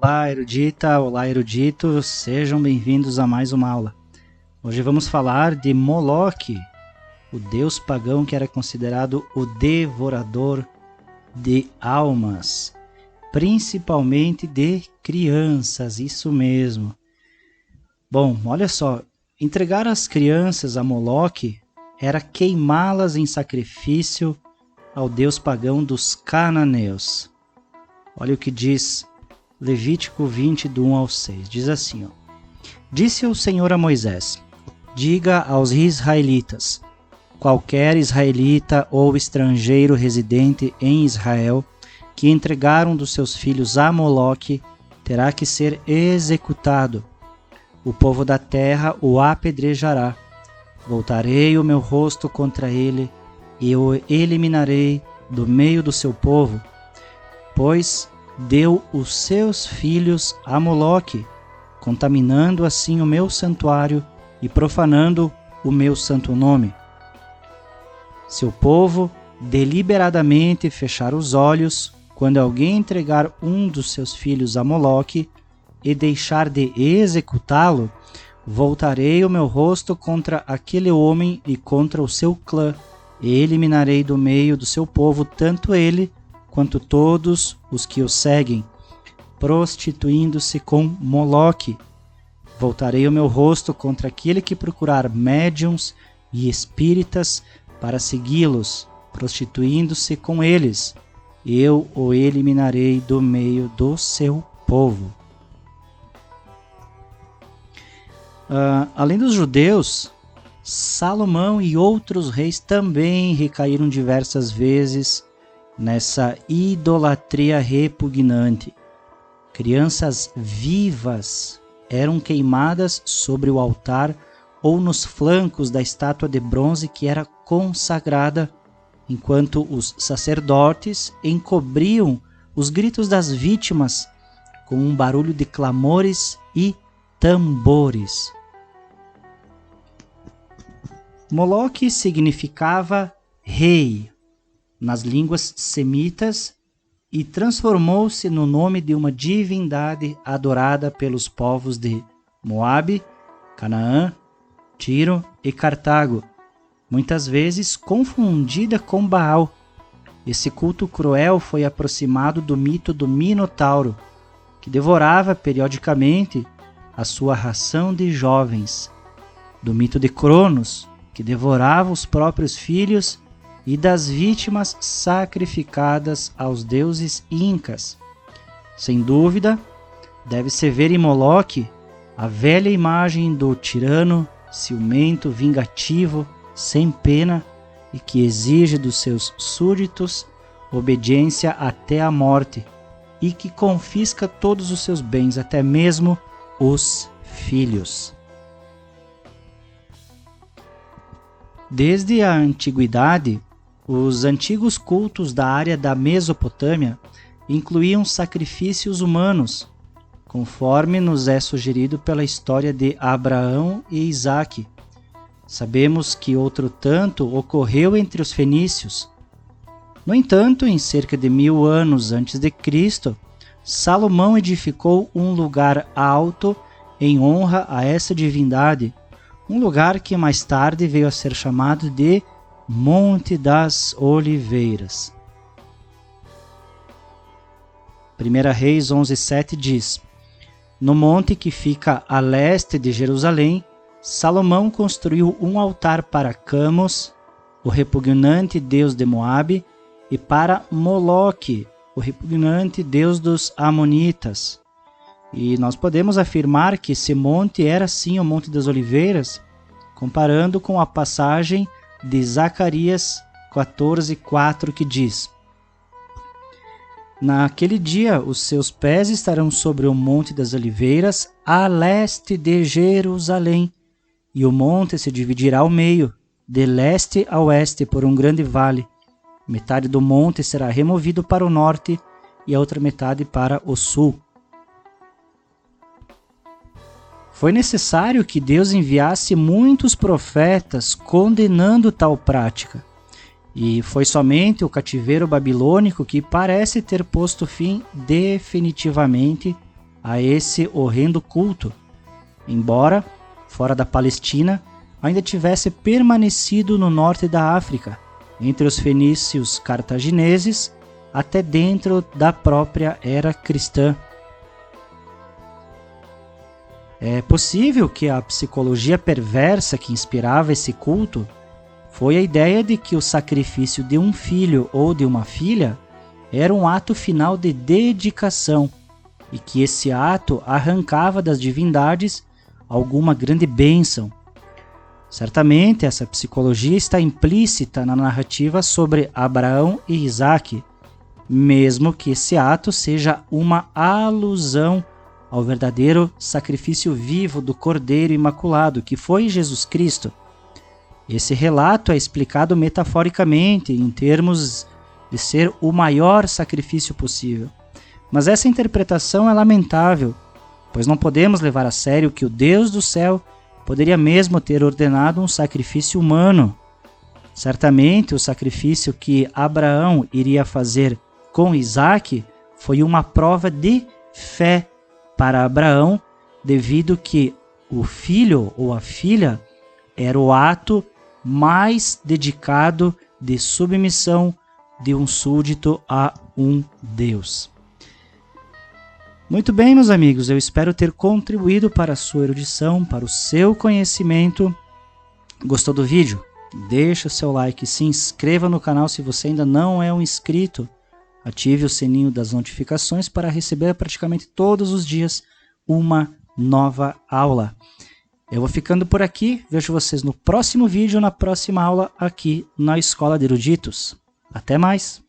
Olá, erudita, olá, erudito, sejam bem-vindos a mais uma aula. Hoje vamos falar de Moloque, o deus pagão que era considerado o devorador de almas, principalmente de crianças, isso mesmo. Bom, olha só, entregar as crianças a Moloque era queimá-las em sacrifício ao deus pagão dos cananeus. Olha o que diz Levítico 20, do 1 ao 6, diz assim, ó. Disse o Senhor a Moisés, diga aos israelitas, qualquer israelita ou estrangeiro residente em Israel que entregar um dos seus filhos a Moloque terá que ser executado. O povo da terra o apedrejará. Voltarei o meu rosto contra ele e o eliminarei do meio do seu povo, pois deu os seus filhos a Moloque, contaminando assim o meu santuário e profanando o meu santo nome. Se o povo deliberadamente fechar os olhos quando alguém entregar um dos seus filhos a Moloque e deixar de executá-lo, voltarei o meu rosto contra aquele homem e contra o seu clã, e eliminarei do meio do seu povo tanto ele quanto todos os que o seguem, prostituindo-se com Moloque. Voltarei o meu rosto contra aquele que procurar médiuns e espíritas para segui-los, prostituindo-se com eles. Eu o eliminarei do meio do seu povo. Além dos judeus, Salomão e outros reis também recaíram diversas vezes nessa idolatria repugnante. Crianças vivas eram queimadas sobre o altar ou nos flancos da estátua de bronze que era consagrada, enquanto os sacerdotes encobriam os gritos das vítimas com um barulho de clamores e tambores. Moloque significava rei nas línguas semitas e transformou-se no nome de uma divindade adorada pelos povos de Moabe, Canaã, Tiro e Cartago, muitas vezes confundida com Baal. Esse culto cruel foi aproximado do mito do Minotauro, que devorava periodicamente a sua ração de jovens, do mito de Cronos, que devorava os próprios filhos, e das vítimas sacrificadas aos deuses incas. Sem dúvida, deve-se ver em Moloque a velha imagem do tirano, ciumento, vingativo, sem pena e que exige dos seus súditos obediência até a morte e que confisca todos os seus bens, até mesmo os filhos. Desde a antiguidade, os antigos cultos da área da Mesopotâmia incluíam sacrifícios humanos, conforme nos é sugerido pela história de Abraão e Isaque. Sabemos que outro tanto ocorreu entre os fenícios. No entanto, em cerca de 1000 anos antes de Cristo, Salomão edificou um lugar alto em honra a essa divindade, um lugar que mais tarde veio a ser chamado de Monte das Oliveiras. 1 Reis 11:7 diz: No monte que fica a leste de Jerusalém, Salomão construiu um altar para Camos, o repugnante deus de Moabe, e para Moloque, o repugnante deus dos Amonitas. E nós podemos afirmar que esse monte era sim o Monte das Oliveiras, comparando com a passagem de Zacarias 14:4, que diz: Naquele dia os seus pés estarão sobre o Monte das Oliveiras, a leste de Jerusalém, e o monte se dividirá ao meio, de leste a oeste, por um grande vale. Metade do monte será removido para o norte e a outra metade para o sul. Foi necessário que Deus enviasse muitos profetas condenando tal prática. E foi somente o cativeiro babilônico que parece ter posto fim definitivamente a esse horrendo culto, embora, fora da Palestina, ainda tivesse permanecido no norte da África, entre os fenícios cartagineses, até dentro da própria era cristã. É possível que a psicologia perversa que inspirava esse culto foi a ideia de que o sacrifício de um filho ou de uma filha era um ato final de dedicação e que esse ato arrancava das divindades alguma grande bênção. Certamente essa psicologia está implícita na narrativa sobre Abraão e Isaque, mesmo que esse ato seja uma alusão ao verdadeiro sacrifício vivo do Cordeiro Imaculado, que foi Jesus Cristo. Esse relato é explicado metaforicamente, em termos de ser o maior sacrifício possível. Mas essa interpretação é lamentável, pois não podemos levar a sério que o Deus do céu poderia mesmo ter ordenado um sacrifício humano. Certamente, o sacrifício que Abraão iria fazer com Isaque foi uma prova de fé para Abraão, devido que o filho ou a filha era o ato mais dedicado de submissão de um súdito a um Deus. Muito bem, meus amigos, eu espero ter contribuído para a sua erudição, para o seu conhecimento. Gostou do vídeo? Deixa o seu like, se inscreva no canal se você ainda não é um inscrito. Ative o sininho das notificações para receber praticamente todos os dias uma nova aula. Eu vou ficando por aqui, vejo vocês no próximo vídeo, na próxima aula aqui na Escola de Eruditos. Até mais!